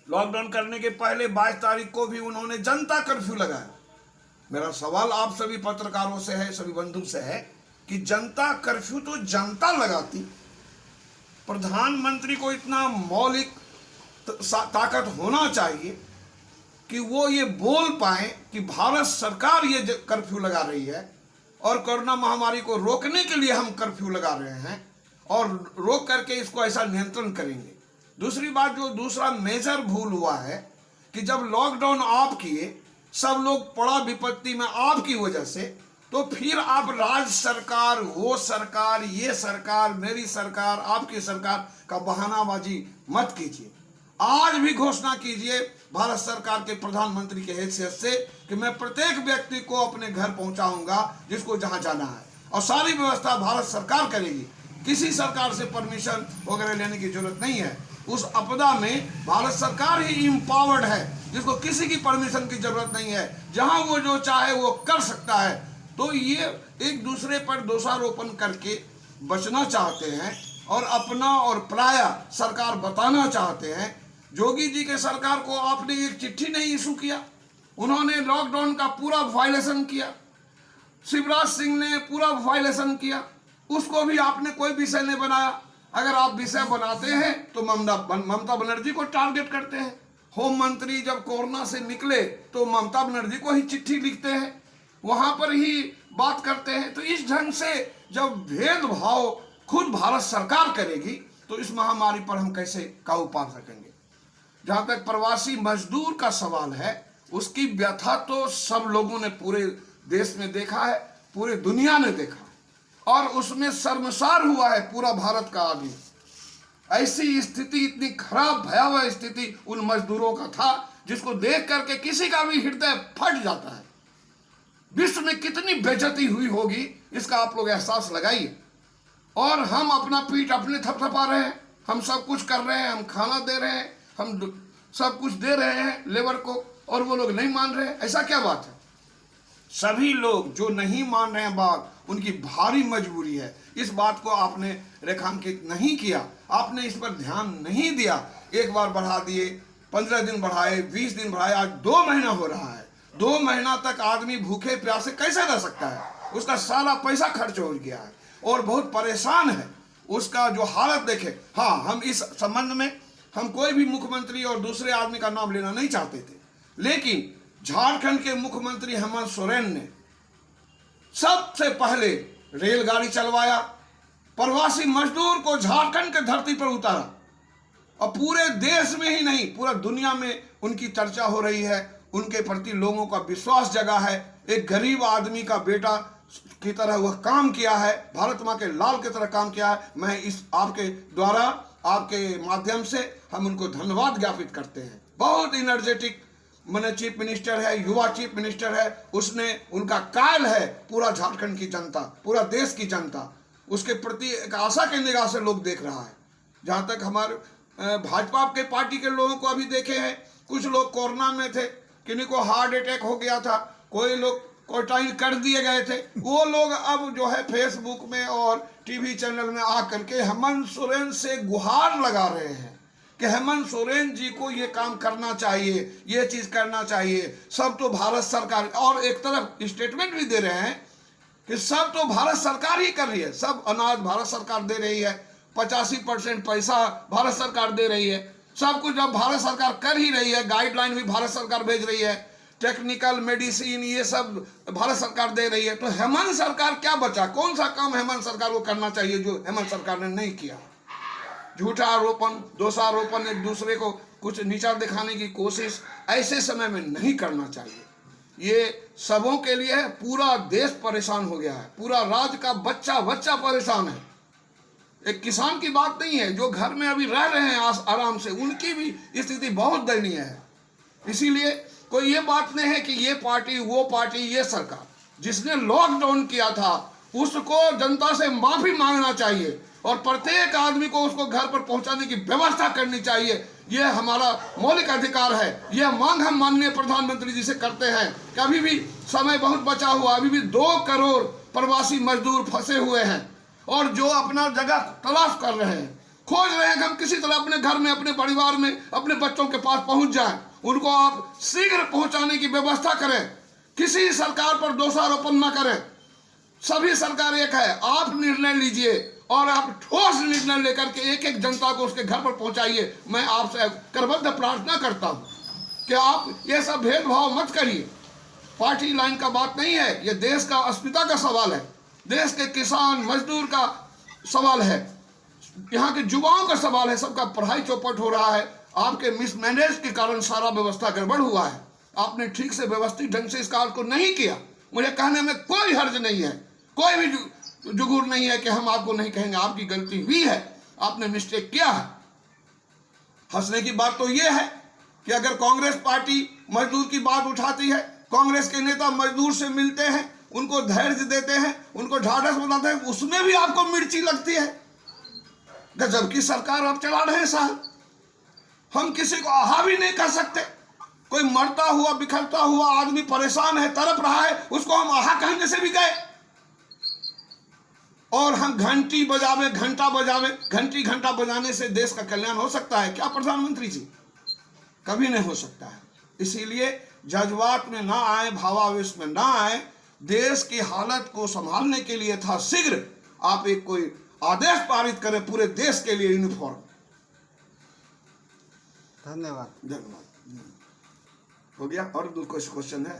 Lockdown करने के पहले 22 तारीख को भी उन्होंने जनता कर्फ्यू लगाया। मेरा सवाल आप सभी पत्रकारों से है, सभी बंधु से है कि जनता कर्फ्यू तो जनता लगाती, प्रधानमंत्री को इतना मौलिक ताकत होना चाहिए कि वो ये बोल पाए कि भारत सरकार ये कर्फ्यू लगा रही है और कोरोना महामारी को रोकने के लिए हम कर्फ्यू लगा रहे हैं और रोक करके इसको ऐसा नियंत्रण करेंगे। दूसरी बात, जो दूसरा मेजर भूल हुआ है कि जब लॉकडाउन आप किए, सब लोग पड़ा विपत्ति में आपकी वजह से, तो फिर आप राज्य सरकार, वो सरकार, ये सरकार, मेरी सरकार, आपकी सरकार का बहानाबाजी मत कीजिए। आज भी घोषणा कीजिए भारत सरकार के प्रधानमंत्री के हैसियत से कि मैं प्रत्येक व्यक्ति को अपने घर पहुंचाऊंगा जिसको जहां जाना है, और सारी व्यवस्था भारत सरकार करेगी। किसी सरकार से परमिशन वगैरह लेने की जरूरत नहीं है। उस आपदा में भारत सरकार ही इम्पावर्ड है, जिसको किसी की परमिशन की जरूरत नहीं है, जहां वो जो चाहे वो कर सकता है। तो ये एक दूसरे पर दोषारोपण करके बचना चाहते हैं और अपना और पराया सरकार बताना चाहते हैं। जोगी जी के सरकार को आपने एक चिट्ठी नहीं इशू किया, उन्होंने लॉकडाउन का पूरा वायलेशन किया। शिवराज सिंह ने पूरा वायलेशन किया, उसको भी आपने कोई विषय नहीं बनाया। अगर आप विषय बनाते हैं तो ममता बनर्जी को टारगेट करते हैं। होम मंत्री जब कोरोना से निकले तो ममता बनर्जी को ही चिट्ठी लिखते हैं, वहां पर ही बात करते हैं। तो इस ढंग से जब भेदभाव खुद भारत सरकार करेगी तो इस महामारी पर हम कैसे काबू पा सकेंगे। जहां तक प्रवासी मजदूर का सवाल है, उसकी व्यथा तो सब लोगों ने पूरे देश में देखा है, पूरे दुनिया ने देखा, और उसमें शर्मसार हुआ है पूरा भारत का आदमी। ऐसी स्थिति, इतनी खराब भयावह स्थिति उन मजदूरों का था जिसको देख करके किसी का भी हृदय फट जाता है। विश्व में कितनी बेइज्जती हुई होगी इसका आप लोग एहसास लगाइए। और हम अपना पीठ अपने थपथपा रहे हैं, हम सब कुछ कर रहे हैं, हम खाना दे रहे हैं, हम सब कुछ दे रहे हैं लेबर को, और वो लोग नहीं मान रहे हैं। ऐसा क्या बात है? सभी लोग जो नहीं मान रहे हैं बात, उनकी भारी मजबूरी है। इस बात को आपने रेखांकित नहीं किया, आपने इस पर ध्यान नहीं दिया। एक बार बढ़ा दिए, 15 दिन बढ़ाए, 20 दिन बढ़ाए, आज 2 महीना हो रहा है। 2 महीना तक आदमी भूखे प्यासे कैसे रह सकता है? उसका सारा पैसा खर्च हो गया है और बहुत परेशान है। उसका जो हालत देखे। हाँ, हम इस संबंध में हम कोई भी मुख्यमंत्री और दूसरे आदमी का नाम लेना नहीं चाहते थे, लेकिन झारखंड के मुख्यमंत्री हेमंत सोरेन ने सबसे पहले रेलगाड़ी चलवाया, प्रवासी मजदूर को झारखंड के धरती पर उतारा, और पूरे देश में ही नहीं पूरा दुनिया में उनकी चर्चा हो रही है। उनके प्रति लोगों का विश्वास जगा है। एक गरीब आदमी का बेटा की तरह वह काम किया है, भारत माँ के लाल की तरह काम किया है। मैं इस आपके द्वारा, आपके माध्यम से हम उनको धन्यवाद ज्ञापित करते हैं। बहुत इनर्जेटिक मैंने चीफ मिनिस्टर है, युवा चीफ मिनिस्टर है, उसने उनका कायल है पूरा झारखंड की जनता, पूरा देश की जनता उसके प्रति एक आशा के निगाह से लोग देख रहा है। जहाँ तक हमारे भाजपा के पार्टी के लोगों को अभी देखे हैं, कुछ लोग कोरोना में थे, किन्हीं को हार्ट अटैक हो गया था, कोई लोग क्वारंटाइन कर दिए गए थे, वो लोग अब जो है फेसबुक में और टीवी चैनल में आ करके हेमंत सोरेन से गुहार लगा रहे हैं कि हेमंत सोरेन जी को ये काम करना चाहिए, ये चीज़ करना चाहिए। सब तो भारत सरकार, और एक तरफ स्टेटमेंट भी दे रहे हैं कि सब तो भारत सरकार ही कर रही है, सब अनाज भारत सरकार दे रही है, 85% पैसा भारत सरकार दे रही है, सब कुछ जब भारत सरकार कर ही रही है, गाइडलाइन भी भारत सरकार भेज रही है, टेक्निकल मेडिसिन ये सब भारत सरकार दे रही है, तो हेमंत सरकार क्या बचा? कौन सा काम हेमंत सरकार को करना चाहिए जो हेमंत सरकार ने नहीं किया? झूठा आरोपण, दोषारोपण, एक दूसरे को कुछ नीचा दिखाने की कोशिश ऐसे समय में नहीं करना चाहिए। ये सबों के लिए है, पूरा देश परेशान हो गया है, पूरा राज्य का बच्चा बच्चा परेशान है। एक किसान की बात नहीं है, जो घर में अभी रह रहे हैं आराम से, उनकी भी स्थिति बहुत दयनीय है। इसीलिए कोई ये बात नहीं है कि ये पार्टी वो पार्टी ये सरकार। जिसने लॉकडाउन किया था उसको जनता से माफी मांगना चाहिए और प्रत्येक आदमी को उसको घर पर पहुंचाने की व्यवस्था करनी चाहिए। यह हमारा मौलिक अधिकार है। यह मांग हम माननीय प्रधानमंत्री जी से करते हैं कि अभी भी समय बहुत बचा हुआ, अभी भी 2 करोड़ प्रवासी मजदूर फंसे हुए हैं और जो अपना जगह तलाश कर रहे हैं, खोज रहे हैं कि हम किसी तरह अपने घर में, अपने परिवार में, अपने बच्चों के पास पहुंच जाएं। उनको आप शीघ्र पहुंचाने की व्यवस्था करें। किसी सरकार पर दोषारोपण न करें। सभी सरकार एक है। आप निर्णय लीजिए और आप ठोस निर्णय लेकर के एक एक जनता को उसके घर पर पहुंचाइए। मैं आपसे करबद्ध प्रार्थना करता हूं कि आप ये सब भेदभाव मत करिए। पार्टी लाइन का बात नहीं है, ये देश का अस्मिता का सवाल है, देश के किसान मजदूर का सवाल है, यहाँ के युवाओं का सवाल है। सबका पढ़ाई चौपट हो रहा है। आपके मिसमैनेज के कारण सारा व्यवस्था गड़बड़ हुआ है। आपने ठीक से व्यवस्थित ढंग से इस कार्य को नहीं किया। मुझे कहने में कोई हर्ज नहीं है, कोई भी जुगुर नहीं है कि हम आपको नहीं कहेंगे। आपकी गलती हुई है, आपने मिस्टेक किया है। हंसने की बात तो यह है कि अगर कांग्रेस पार्टी मजदूर की बात उठाती है, कांग्रेस के नेता मजदूर से मिलते हैं, उनको धैर्य देते हैं, उनको ढाढ़स बनाते हैं, उसमें भी आपको मिर्ची लगती है। गजब की सरकार आप चला रहे हैं साहब। हम किसी को आहा भी नहीं कर सकते। कोई मरता हुआ बिखरता हुआ आदमी परेशान है, तड़प रहा है, उसको हम आहा कहने से भी गए। और हम घंटी बजावे, घंटा बजावे। घंटी घंटा बजाने से देश का कल्याण हो सकता है क्या प्रधानमंत्री जी? कभी नहीं हो सकता है। इसीलिए जज्बात में ना आए, भावावेश में ना आए। देश की हालत को संभालने के लिए था शीघ्र आप एक कोई आदेश पारित करें पूरे देश के लिए यूनिफॉर्म। धन्यवाद। धन्यवाद। हो गया? और कोई क्वेश्चन है?